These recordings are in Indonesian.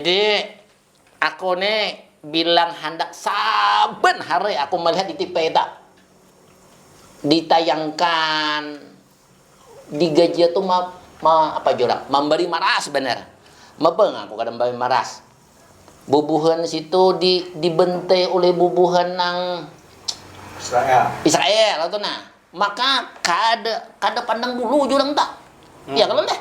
Jadi aku nih bilang hendak saben hari aku melihat di TV tak ditayangkan di gaji itu apa jurang memberi maras bener. Mabeng aku kadang memberi maras. Bubuhan situ dibentai oleh bubuhan nang Israel itu nah. Maka kada pandang bulu jurang tak. Ya kalau deh.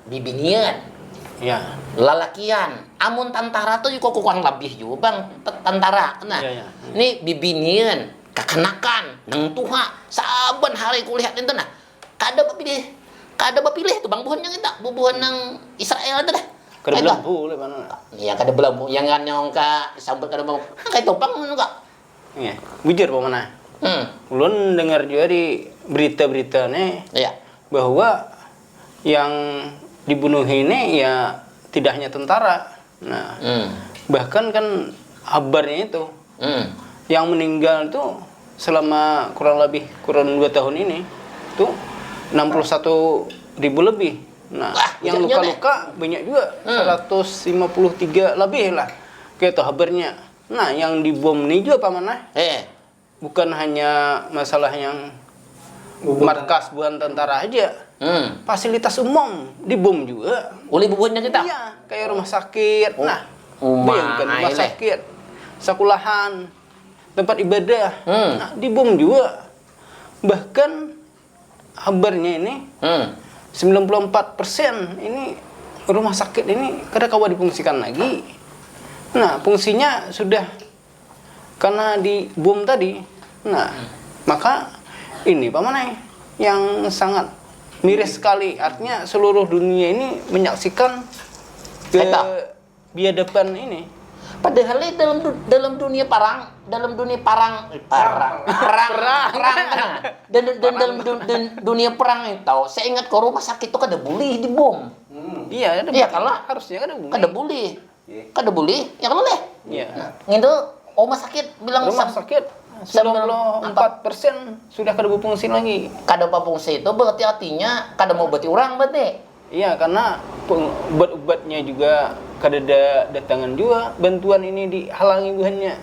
Bibinian. Ya. Lalakian, amun tentara tuh juga kurang lebih juga bang tentara. Nah, Ya. ini bibinian, kekanakan, neng tuha, saben hari kulihat itu nah, kada bapilih tuh bang buhan yang itu, buhan nang Israel itu dah. Kada belampu le mana. Iya kada belampu, yang nyongka sambut kada belampu, kayak topang enggak. Iya, bujur apa mana? Ulun dengar juga di berita-berita nih Iya. bahwa yang dibunuh ini ya tidak hanya tentara. Nah, bahkan kan kabarnya itu yang meninggal itu selama kurang 2 tahun ini tuh 61.000 lebih. Nah, yang luka-luka banyak juga 153 lebih lah. Kayak itu kabarnya. Nah, yang dibom ini juga pamanah. Bukan hanya masalah yang markas bukan tentara aja. Fasilitas umum dibom juga. Oleh bubuhannya kita? Iya, kayak rumah sakit. Nah, bayangkan rumah sakit, sekolahan, tempat ibadah. Nah, dibom juga. Bahkan kabarnya ini 94% ini rumah sakit ini kada kawa difungsikan lagi. Nah, fungsinya sudah karena dibom tadi. Nah, maka ini pamanai yang sangat miris sekali. Artinya seluruh dunia ini menyaksikan biadaban ini. Padahal dalam dunia perang dan dalam dunia perang itu saya ingat ke rumah sakit itu kada boleh dibom. Iya, iya kalau harusnya kada boleh ya kalau deh. Iya. Itu rumah sakit bilang rumah sakit 94% sudah kada berfungsi lagi. Kada berfungsi itu berarti artinya kada mau berarti orang berarti. Iya, karena obat-obatnya juga kada ada datangan juga, bantuan ini dihalangi buhannya.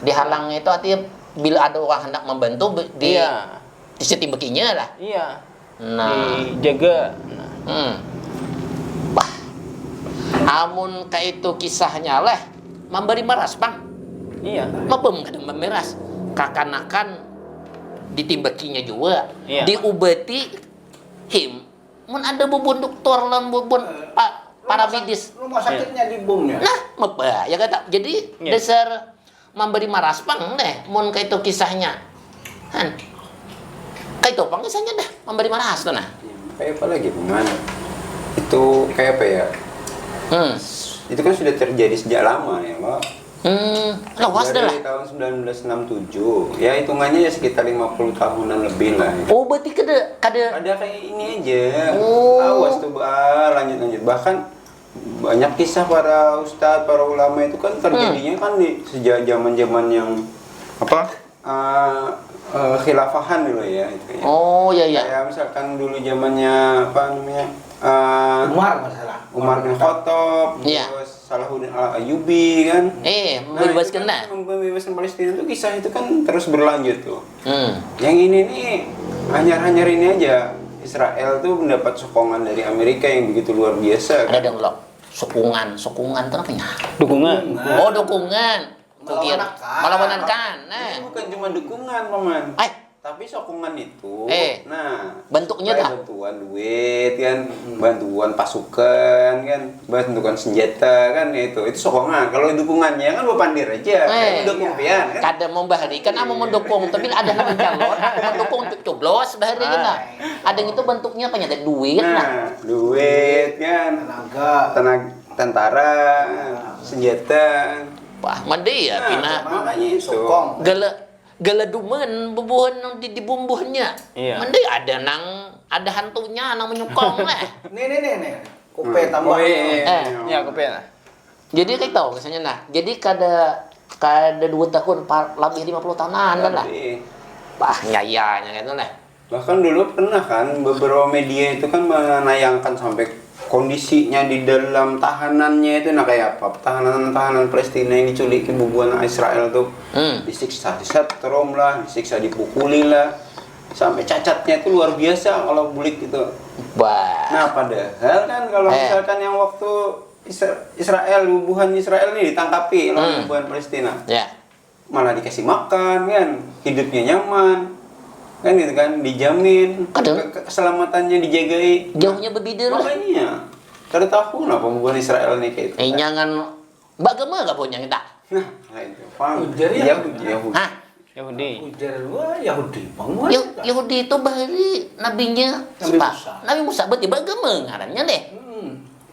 Dihalangi itu artinya bila ada orang hendak membantu di setimbekinya lah. Iya. Nah, dijaga. Wah. Amun kayak itu kisahnya lah memberi maras, Bang. Iya. Mabem kadang memeras. Kakanakan ditimbekinya juga. Iya. Diobati him. Mun ada bubun dokter lan bubun para medis. Rumah sakitnya dibom ya. Nah, apa ya kata. Jadi dasar memberi maras pang deh. Mun kayak itu kisahnya. Han. Kayak itu pang kisahnya dah memberi maras tuh nah. Kayak apa lagi Paman? Itu kayak apa ya? Itu kan sudah terjadi sejak lama ya, Pak. Lawas dah lah. Dari tahun 1967. Ya hitungannya ya sekitar 50 tahunan lebih lah. Ya. Oh, berarti kada Ada kayak ini aja. Oh. Awas tuh, lanjut. Bahkan banyak kisah para ustadz, para ulama itu kan terjadinya kan di sejak zaman-zaman yang apa? Khilafahan dulu ya itu ya. Oh, iya. Kayak misalkan dulu zamannya apa namanya? Umar bin Khattab, terus Salahuddin Al-Ayyubi kan. Membebaskan lah. Membebaskan Palestina itu kisah itu kan terus berlanjut tuh. Yang ini nih hanyar-hanyar ini aja. Israel tuh mendapat sokongan dari Amerika yang begitu luar biasa. Ada dong lo. Sokongan itu apanya? Dukungan. Oh, dukungan. Melawankan. Nah. Ini bukan cuma dukungan, Paman. Tapi sokongan itu, nah bentuknya dah bantuan duit kan, bantuan pasukan kan, bantuan senjata kan itu sokongan. Kalau dukungannya kan bapandir aja, mendukung pian kan. Kada membaharikan, mau mendukung, tapi ada yang mencalon, mendukung coblos bahari kita. Ada yang itu bentuknya apanya? Ada duit nah. Duit kan, tenaga tentara, senjata. Wah, mandi ya, pina. Makanya itu. Galaduman bubuhan di bumbuhnya. Iya. Mending ada hantunya nang menyukong lah. Nih. Kupe tambah. Ya, kepen. Jadi kayak tahu misalnya nah. Jadi kada 2 tahun lebih 50 tahunan lah. Bah, nyayanya gitu lah. Bahkan dulu pernah kan beberapa media itu kan menayangkan sampai kondisinya di dalam tahanannya itu nah kayak apa? Tahanan Palestina yang diculik bubuan Israel tuh disiksa, disetrum lah, disiksa, dipukuli lah, sampai cacatnya itu luar biasa kalau bulik itu. Wah. Nah padahal kan kalau misalkan yang waktu Israel, bubuhan Israel ini ditangkapi oleh bubuhan Palestina, Ya. malah dikasih makan kan, hidupnya nyaman, kan gitu kan, dijamin, keselamatannya dijagai. Jauhnya berbeda lah. Makanya, kada tahu kenapa bubuhan Israel ini kayak itu. Jangan bagaimana gak punya kita? Nah itu, paham? Ujar ya? Yahudi. Hah? Yahudi. Ujar gua Yahudi, Bang. Yahudi itu bahari nabinya Nabi siapa? Musa. Nabi Musa berarti bagaimana ngarannya deh?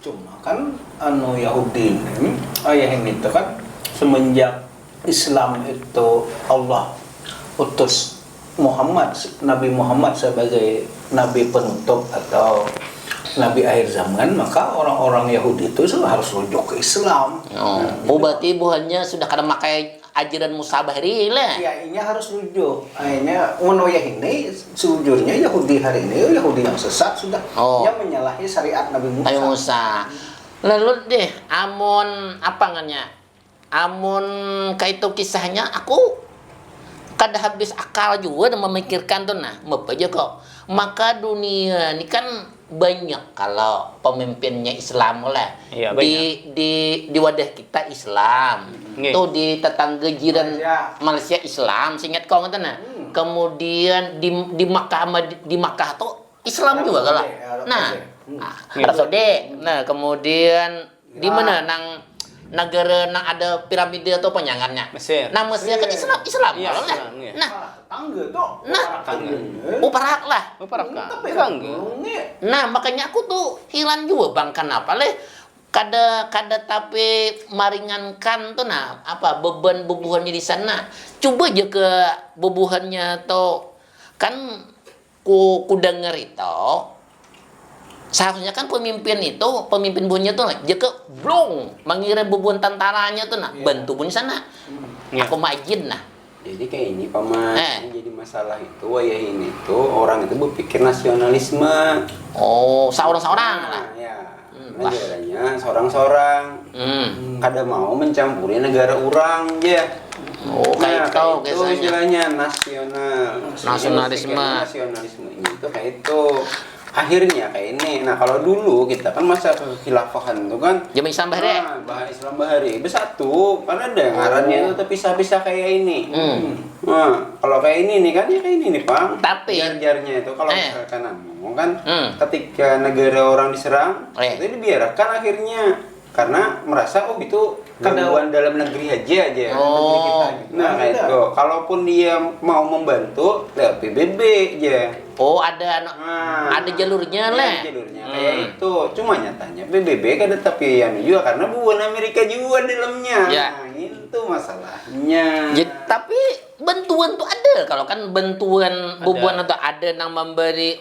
Cuma kan Yahudi ini, ayah ini itu kan semenjak Islam itu Allah utus Nabi Muhammad sebagai nabi penutup atau nabi akhir zaman, maka orang-orang Yahudi itu harus rujuk ke Islam. Oh, berarti buahnya sudah kada makai ajaran Musa bahari lah. Ya, ini harus rujuk. Akhirnya ya ini sejujurnya Yahudi hari ini Yahudi yang sesat sudah, yang menyalahi syariat Nabi Musa. Nabi Musa. Lalu deh, amun apa nganya? Amun kaitu kisahnya aku kada habis akal juga dan memikirkan tuh nah, apa aja kok. Maka dunia ini kan banyak kalau pemimpinnya Islam lah. Iya, di wadah kita Islam. Tuh di tetangga jiran Malaysia Islam, seingat kau ngerti nah. Kemudian di Makkah tuh Islam juga kalau. Nah, Arab Saudi. Nah, kemudian di mana nang negara nang ada piramida atau penyangannya? Mesir. Nah, Mesir kan Islam Iya, kalau lah. Islam, iya. Nah, Tangga tuh. uparak lah. Tapi Tangga. Nah, makanya aku tuh hilang juga bang, kenapa leh? Kada tapi meringankan tuh nah apa beban bubuhannya di sana. Coba aja ke bubuhannya tuh kan ku denger itu seharusnya kan pemimpin bunyi tuh jika blong mengirim bubuhan tentaranya tuh nah bantu bunyi sana. Aku majid nah. Jadi kayak ini paman, yang jadi masalah itu ayah ini tuh orang itu berpikir nasionalisme. Oh, seorang-seorang lah. Ya, negaranya seorang-seorang. Kada mau mencampuri negara orang ya. Oh, kayak itu istilahnya nasionalisme itu kayak itu. Akhirnya kayak ini. Nah kalau dulu kita kan masa kekhilafahan itu kan Jamin Islam bahari. Bahasa Islam bahari bersatu kan ada ngarannya itu terpisah-pisah kayak ini. Nah kalau kayak ini nih kan ya kayak ini nih Bang. Tapi jar-jarnya itu kalau misalkan kan ketika negara orang diserang itu dibiarkan akhirnya karena merasa itu gangguan dalam negeri aja negeri kita. Nah kayak itu. Kalaupun dia mau membantu lewat PBB aja. Oh, ada jalurnya lah. Jalurnya kayak itu. Cuma nyatanya PBB kan tapi yang juga karena bukan Amerika juga dalamnya. Ya. Nah, itu masalahnya. Ya, tapi bantuan tuh ada. Kalau kan bantuan bubuhan atau ada yang memberi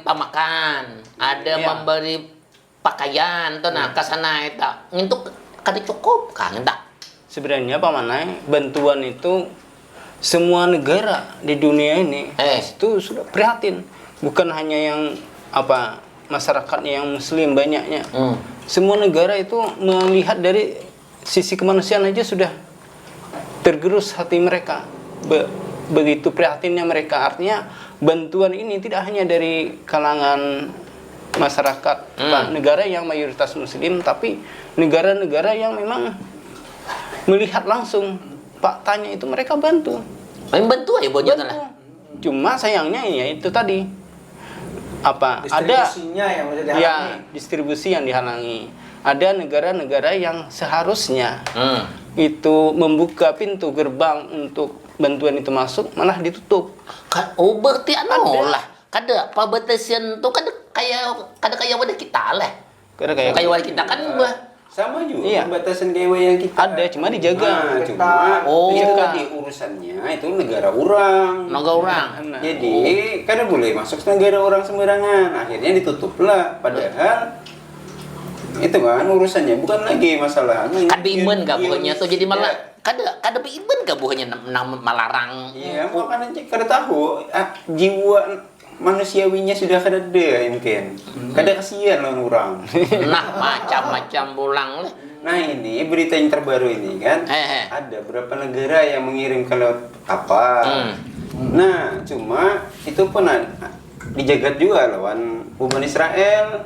pamakan, ada memberi pakaian tuh nah kasana itu. Untuk kada cukup kan enggak? Sebenarnya pamanai bantuan itu semua negara di dunia ini itu sudah prihatin, bukan hanya yang masyarakatnya yang muslim banyaknya. Semua negara itu melihat dari sisi kemanusiaan aja sudah tergerus hati mereka. Begitu prihatinnya mereka. Artinya bantuan ini tidak hanya dari kalangan masyarakat negara yang mayoritas muslim, tapi negara-negara yang memang melihat langsung faktanya itu mereka bantu. Bantu ya bonyot lah. Cuma sayangnya ya itu tadi distribusi yang dihalangi. Ada negara-negara yang seharusnya itu membuka pintu gerbang untuk bantuan itu masuk malah ditutup. Oh berarti lah. Kada pabatasan tuh kada kayak wadah kita lah. Kayak wadah kita kan sama juga pembatasan kayak yang kita ada cuma dijaga. Cuma di urusannya itu negara orang. Jadi kan boleh masuk negara orang sembarangan. Akhirnya ditutup lah. Padahal itu kan urusannya bukan lagi masalah. Kan beiman gak buahnya tuh jadi malah kada beiman gak buahnya melarang. Iya, makanya kada tahu jiwa manusiawinya sudah kada mungkin. Kada kasihan lawan orang. Nah, macam-macam pulang lah. Nah ini berita yang terbaru ini kan, ada beberapa negara yang mengirim ke laut apa. Nah cuma itu pun dijagat juga lawan buban Israel.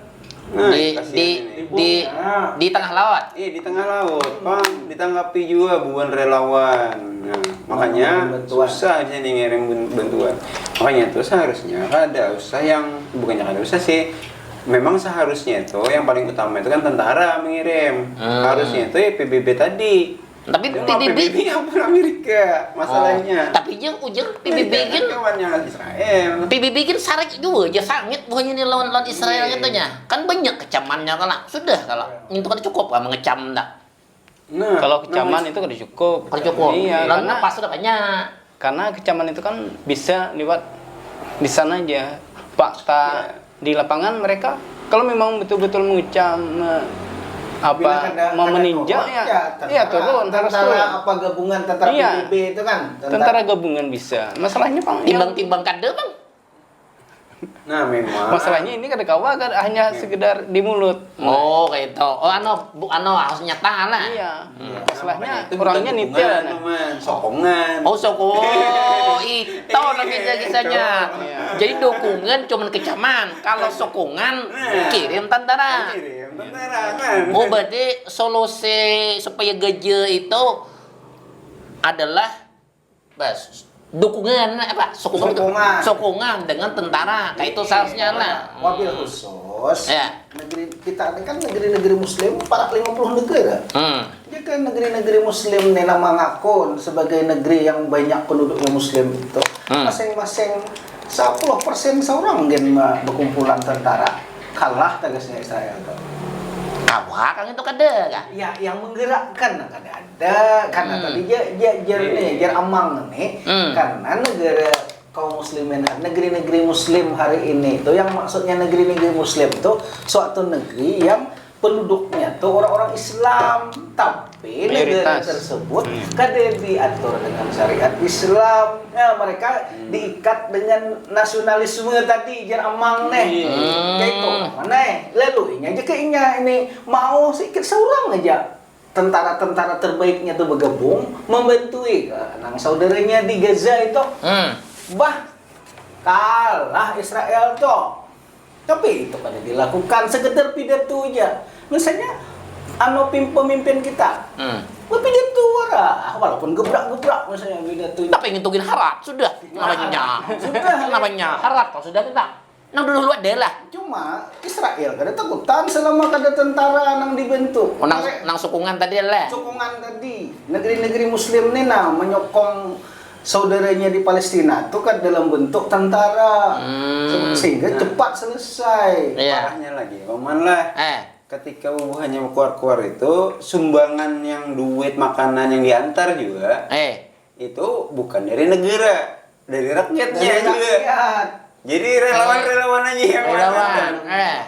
Nah, di tengah laut. Iya di tengah laut, Bang. Ditanggapi juga bukan relawan. Nah, makanya susah aja nih ngirim bantuan. Makanya itu seharusnya ada usaha yang bukannya ada usaha sih. Memang seharusnya itu yang paling utama itu kan tentara mengirim. Harusnya itu ya PBB tadi. Tapi Cuma PBB yang pun Amerika masalahnya. Tapi ujung PBB kan kawannya Israel. PBB kan sarik juga aja sangit bukannya nih lawan Israel katanya. Kan banyak kecamannya kalau sudah kalau itu kan cukup kan mengecam enggak. Nah, Kalau kecaman itu kan cukup. Kalau cukup. Iya, Lalu karena pas sudah banyak. karena kecaman itu kan bisa lewat di sana aja. Fakta di lapangan mereka kalau memang betul-betul mengecam mau meninjau ya turun harus turun. Apa gabungan tentara Iya. PBB itu kan? Tentara gabungan bisa. Masalahnya Bang, Timbang-timbang kade bang. Nah, memang. masalahnya ini kan hanya sekedar di mulut. Oh kayak itu. Oh harus nyata lah. Iya. Masalahnya Itu orangnya bukan nitil. dukungan, Nah. teman. Sokongan. Oh itu lah kisah-kisahnya. Iya. Jadi dukungan cuman kecaman. Kalau sokongan kirim tentara. Kirim tentara kan. Oh berarti solusi supaya gajah itu adalah dukungan apa sokongan dengan tentara kayak itu seharusnya lah. Wabil khusus Ya. negeri kita ini kan negeri-negeri muslim 450 negara. Jadi kan negeri-negeri muslim ini nama ngakun sebagai negeri yang banyak penduduknya muslim itu masing-masing 10% seorang gen berkumpulan tentara kalah tegasnya Israel tuh. Kawah kan itu kada kan? Ya, yang menggerakkan kan ada karena tadi jar amang nih karena negara kaum muslimin negeri-negeri muslim hari ini itu yang maksudnya negeri-negeri muslim itu suatu negeri yang penduduknya tuh orang-orang Islam tapi negara tersebut kada diatur dengan syariat Islam. Nah, mereka diikat dengan nasionalisme tadi jar amang nih. Kayak itu. Mana lalu aja kayaknya ini mau sedikit seorang aja tentara-tentara terbaiknya tuh bergabung membantu nang saudaranya di Gaza itu. Bah kalah Israel tuh. Tapi itu pada dilakukan sekedar pidato aja. Misalnya pemimpin kita berpidato walaupun gebrak-gebrak misalnya pidato. Tapi ngitungin harap sudah namanya harap kalau sudah kita nang dulu ada lah. Cuma Israel kada takutan selama kada tentara nang dibentuk. Nang sokongan tadi lah. Sokongan tadi negeri-negeri muslim nih menyokong saudaranya di Palestina itu kan dalam bentuk tentara sehingga cepat selesai. Parahnya lagi, Oman lah. Ketika bubuhannya keluar-keluar itu sumbangan yang duit makanan yang diantar juga itu bukan dari negara, dari rakyatnya juga. Jadi relawan-relawan aja yang relawan.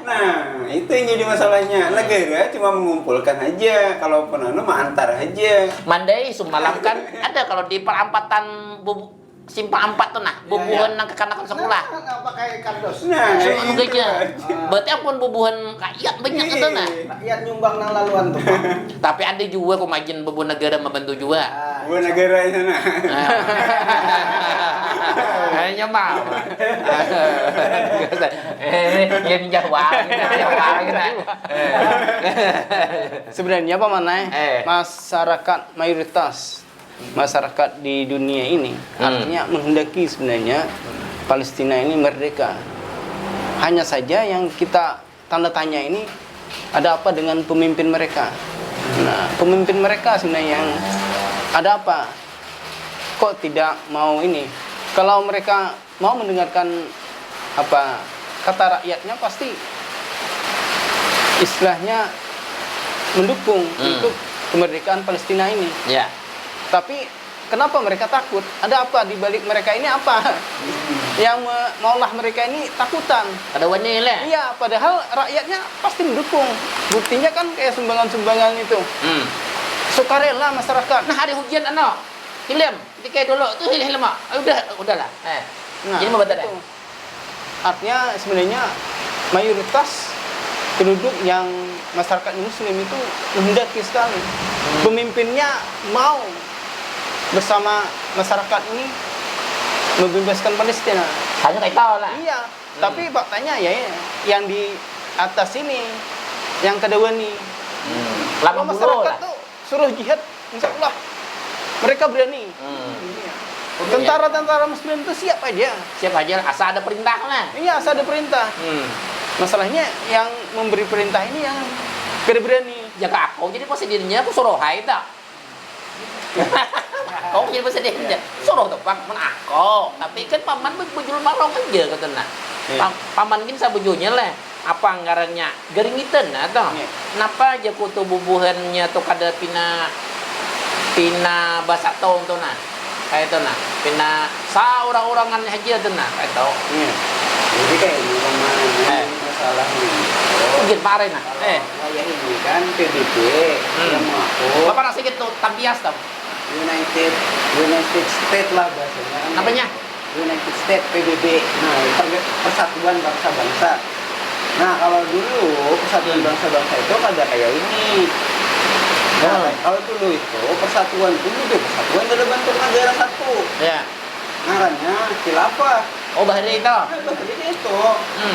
Nah, itu yang jadi masalahnya. Negara cuma mengumpulkan aja, kalau penanu mah antar aja. Mandai semalam kan ada kalau di perampatan Simpang 4 tuh bubuhan nang kekanakan sekolah. Apa kayak kardos? Nah, Anu gajah. Berarti ampun bubuhan rakyat banyak itu nah. Rakyat nyumbang nang laluan tuh. Tapi ada juga kemajuan bubuhan negara membantu juga. Bukan negara di sana. Hanya mau. Yang Jawa kita. Sebenarnya apa mana? Masyarakat mayoritas masyarakat di dunia ini artinya menghendaki sebenarnya Palestina ini merdeka. Hanya saja yang kita tanda tanya ini ada apa dengan pemimpin mereka. Nah, pemimpin mereka sebenarnya yang ada apa? Kok tidak mau ini? Kalau mereka mau mendengarkan apa kata rakyatnya pasti istilahnya mendukung untuk kemerdekaan Palestina ini. Ya. Tapi kenapa mereka takut? Ada apa di balik mereka ini apa? Yang maulah mereka ini takutan. Ada wanita lah. Iya, padahal rakyatnya pasti mendukung. Buktinya kan kayak sumbangan-sumbangan itu. Sukarela masyarakat. Nah, hari hujan hilim, dikai dulu tuh hilim. Udahlah. Nah, jadi mau batal. artinya sebenarnya mayoritas penduduk yang masyarakat Muslim itu mendaki sekali. Pemimpinnya mau bersama masyarakat ini membebaskan Palestina. Hanya kayak tahu lah. Iya, tapi faktanya ya yang di atas ini, yang kedua nih, Lama kalau dulu masyarakat lah. tuh suruh jihad, insya Allah mereka berani. Iya. Tentara-tentara Muslim itu siap aja. Siapa aja asal ada perintah lah. Iya, asal ada perintah. Masalahnya yang memberi perintah ini yang kada berani. Jaga aku jadi presidennya aku suruh hai tak. Kau jadi presidennya suruh tuh pak men aku. Tapi kan paman bujul marong aja katanya. Paman kan sabujunya lah. Apa anggarannya geringitan atau kenapa aja kutu bubuhannya tuh kada pina bahasa tong tuh nah kayak itu nah pina orang-orangan aja tuh nah kayak itu. Jadi kayak ini kemana masalahnya? Mungkin parah nah. Kayak ini kan PBB yang mengaku Bapak nasi gitu tabias tau. United States lah bahasanya. Namanya? United States PBB. Nah, Persatuan Bangsa-Bangsa. Nah, kalau dulu Persatuan Bangsa-Bangsa itu ada kayak ini. Nah, kalau dulu itu persatuan dalam bentuk negara satu. Ya. Ngarannya khilafah. Oh bahari itu. Jadi itu.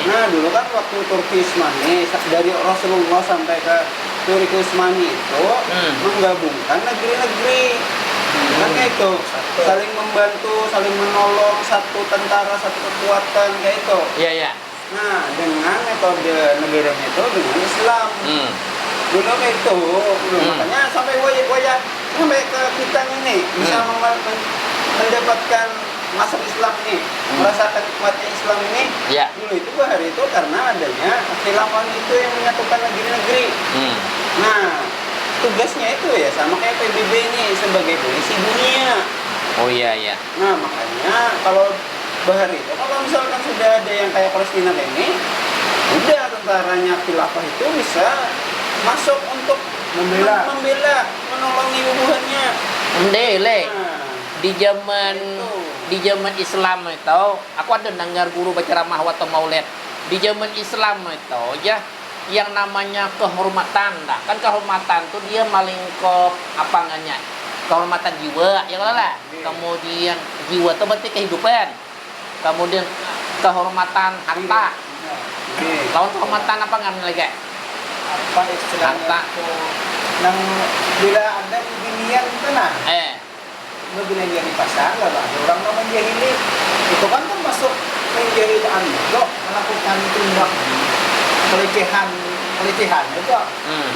Nah, dulu kan waktu Turki Utsmani dari Rasulullah sampai ke Turki Utsmani itu menggabungkan negeri-negeri. Kan kayak itu, saling membantu, saling menolong, satu tentara, satu kekuatan kayak itu. Iya, iya. Nah, dengan metode negaranya itu dengan Islam. Dulu kayak itu, makanya sampai wajah sampai ke kita ini bisa mendapatkan masuk Islam ini, merasakan nikmatnya Islam ini. Ya. Dulu itu bahari itu karena adanya khilafah itu yang menyatukan negeri-negeri. Nah, tugasnya itu ya sama kayak PBB ini sebagai polisi dunia. Oh iya, iya. Nah, makanya kalau bahari itu kalau misalkan sudah ada yang kayak Palestina kayak ini, udah tentaranya khilafah itu bisa masuk untuk membela, menolongi bubuhannya. Mendele. Nah, Di zaman Islam itu, aku ada dengar guru baca ceramah waktu Maulid. Di zaman Islam itu ya yang namanya kehormatan dah. Kan kehormatan tuh dia malingkop apa namanya? Kehormatan jiwa, ya lah. Kemudian jiwa itu berarti kehidupan. Kemudian kehormatan harta. Lawan kehormatan apa nggak lagi? Apa istilahnya itu nang bila ada beginian itu nah bila dia di pasar lah ada orang mau menjahili itu kan masuk penjahilan loh melakukan tindak pelecehan itu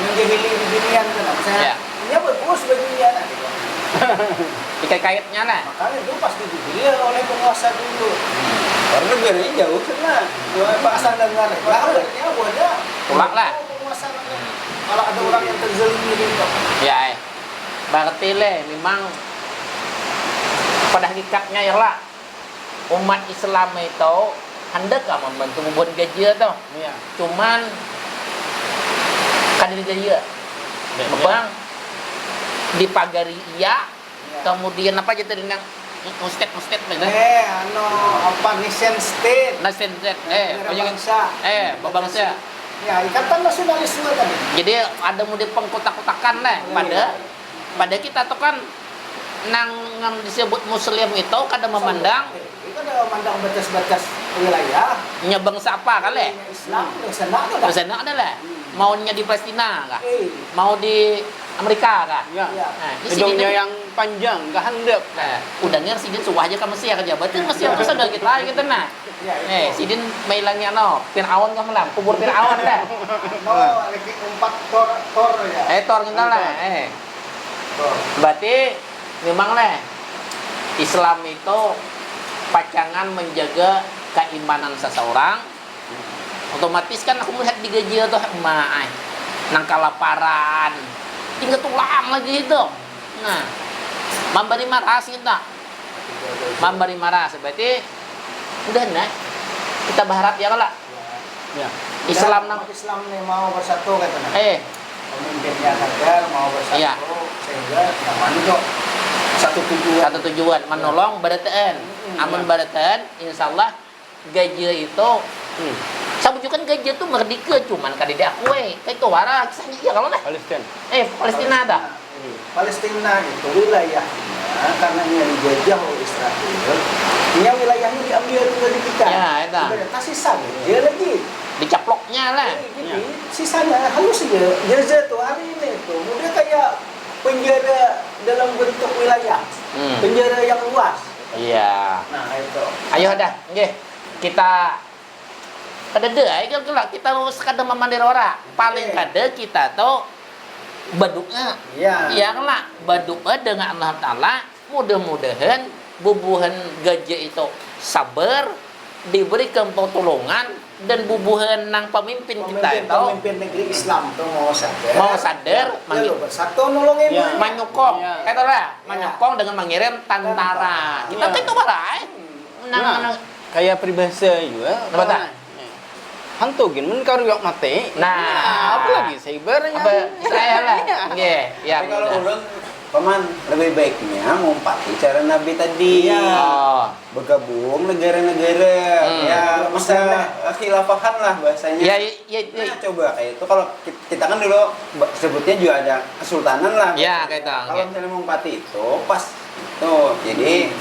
menjahili beginian itu nah misalnya ini bagus beginian gitu. Dikait-kaitnya lah. Makanya itu pasti dibeli oleh penguasa dulu. karena negaranya jauh sana. Bahasa dengar lah berarti ada Tulak lah. penguasa kalau ada orang yang terzalimi gitu. Ya, berarti memang pada hakikatnya ya lah umat Islam itu hendak membantu membuat gaji itu. Iya. Cuman kan gaji bang dipagari iya, kemudian apa aja tadi yang mustet mana? Apa nation state? Nation state, bangsa. bangsa. Ya, ikatan nasionalisme tadi. Jadi ada mudi pengkotak-kotakan lah pada kita tuh kan nang disebut Muslim itu kada memandang. Itu ada memandang batas-batas wilayah. Nya bangsa apa kali? Islam, Sana ada lah. Maunya di Palestina kah? Mau di Amerika kah? Ya. Nah, di Hidungnya sini yang panjang, gak handap. udangnya sidin suah aja ke Mesir kerja. Berarti Mesir itu sudah kita gitu nah. Sidin mailangnya Fir'aun kan malam, kubur Fir'aun lah. Lagi 4 tor ya. Tor kita lah. Berarti memang lah Islam itu pacangan menjaga keimanan seseorang. Otomatis kan aku melihat di gaji tuh nang kelaparan tinggal tulang lagi itu. Nah, memberi maras kita. Memberi maras berarti udah nah kita berharap ya kalau Ya. Islam nang Islam nih mau bersatu katanya. Pemimpinnya gagal mau bersatu Iya. sehingga namanya kok satu tujuan. satu tujuan menolong barataan. Amun barataan insyaallah gajah itu sabujukan gajah itu merdeka cuman kada diakui. Kayak itu wara kisahnya iya kalau lah. Palestina. Palestina ada. Palestina itu wilayahnya karena dia dijajah oleh Israel, dia wilayahnya diambil dari kita. Ya, itu. Kasih sana dia lagi. Dicaploknya lah. Jadi sisanya halus aja. Gaza tuh hari ini tuh udah kayak penjara dalam bentuk wilayah, penjara yang luas. Iya. Nah itu. Ayo dah, nggih. Kita kada deui kalau kita sekadar memandir ora. Paling kada kita tuh berdoa. Iya. Iya kan lah, berdoa dengan Allah Taala. Mudah-mudahan bubuhan gajah itu sabar, diberikan pertolongan dan bubuhan nang pemimpin kita itu Pemimpin negeri Islam tuh mau sadar lalu bersatu nolongin Ya. manyukong, Ya. kata lah, manyukong dengan mengirim tentara. Kita Ya. kan itu barai. Nah, kayak peribahasa juga. Apa tak? Hantu gin men karo yok mati. Nah, apa lagi cybernya? Apa saya lah. Nggih, ya. Tapi kalau ulun paman lebih baiknya ngumpati cara Nabi tadi. Oh. Bergabung negara-negara ya masa khilafahan lah bahasanya. Ya, ya, Nah, coba kayak itu kalau kita kan dulu sebutnya juga ada kesultanan lah. Ya, kayak itu, Kalau oke. misalnya ngumpati itu pas tuh jadi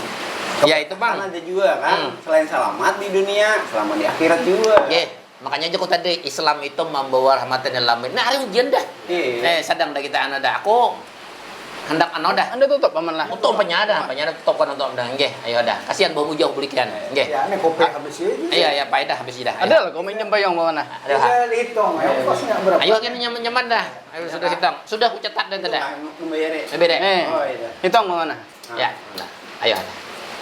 Ya, itu, Bang. ada juga kan selain selamat di dunia, selamat di akhirat juga. Nggih. Makanya aku tadi Islam itu membawa rahmatan dalam alamin. Nah, hari ujian dah. Iya. Sedang dah kita dah. Aku hendak dah. Anda tutup paman lah. Untuk penyada tutupkan untuk dah. Nggih, ayo dah. Kasihan bau jauh belikan. Nggih. Ya, ini kopi habis ini. Iya, ya faedah habis dah. Ayo. Ada lah kau main jempayong paman lah. Ada. Bisa dihitung, ya, kosnya berapa? Ayo kan nyaman-nyaman dah. Ayo sudah hitung. Sudah aku catat dah tadi. Membayarnya. Lebih deh. Oh iya. Hitung paman lah. Ya. Nah, ayo.